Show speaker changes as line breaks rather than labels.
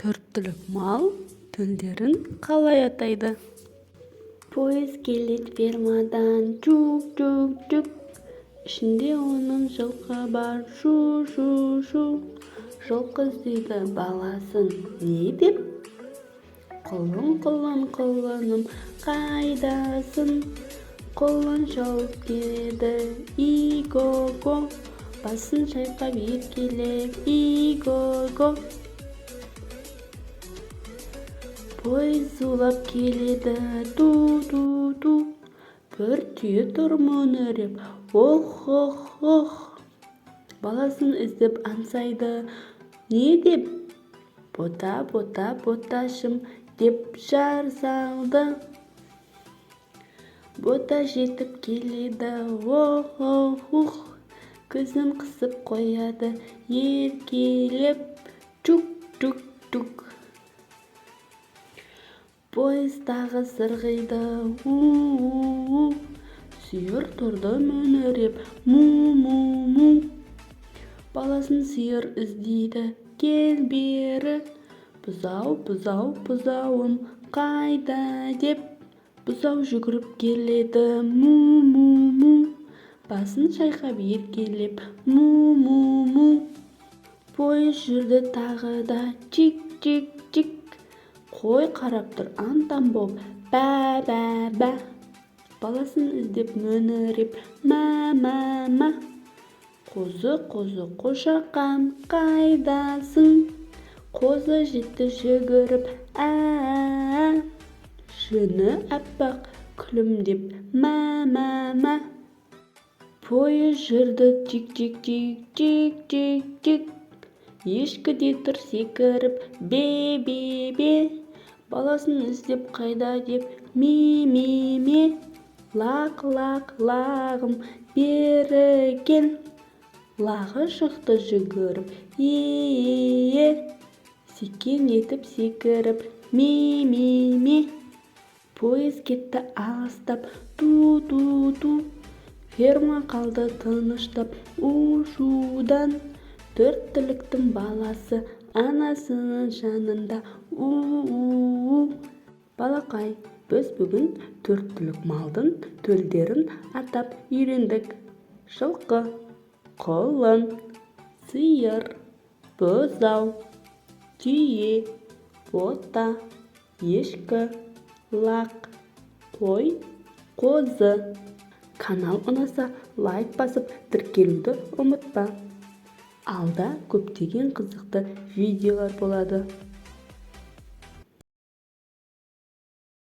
Төрт түлік мал төлдерін қалай атайды?
Поезд келеді фермадан, чук-чук-чук. Ішінде оның жылқы бар, шу-шу-шу. Жылқы іздейді баласын, не деп? Құлын, құлыным, қайдасың? Құлын шауып келеді, и-го-го. Басын шайқап еркелеп, и-го-го. Поезд зулап келеді, ту-ту-ту. Бір түйе тұр мөңіреп, ох-ох-ох. Баласын іздеп аңсайды, не деп? Бота-бота боташым деп жар салды. Бота жетіп келеді, ох-ох-ох. Көзін қысып қояды, еркелеп, чук-чук-чук. Поезд тағы сырғиды, у-у-у. Сиыр тұрды мөңіреп, му-му-му. Баласын сиыр іздейді, кел бері. Бұзау, бұзау, бұзауым қайда деп? Бұзау жүгіріп келеді, му-му-му. Басын шайқап еркелеп, му-му-му. Поезд жүрді тағы да, чик-чик-чик. Қой қарап тұр антам боп, бә-бә-бә. Баласын іздеп мөңіреп, мә-мә-мә. Қозы, қошақан, қайдасың? Қозы жетті жүгіріп, ә-ә-ә. Жүні аппақ күлімдеп, мә-мә-мә. Поезд жүрді чик-чик-чик-чик-чик-чик. Ешкі де тұр секіріп, бе-бе-бе. Баласын іздеп қайда деп, ме-ме-ме. Лақ-лақ-лағым бері кел. Лағы шықты жүгіріп, е-е-е. Секең етіп секіріп, ме-ме-ме. Поезд кетті алыстап, ту-ту-ту. Ферма қалды тыныштап, у-шудан. Төрт түліктің баласы анасының жанында, у-у-у. Балақай, біз бүгін төрт түлік малдың төлдерін атап үйрендік. Жылқы, құлын, сиыр, бұзау, түйе, бота, ешкі, лақ, қой, қозы. Канал ұнаса лайк басып тіркелуді ұмытпа. Алда көптеген қызықты видеолар болады.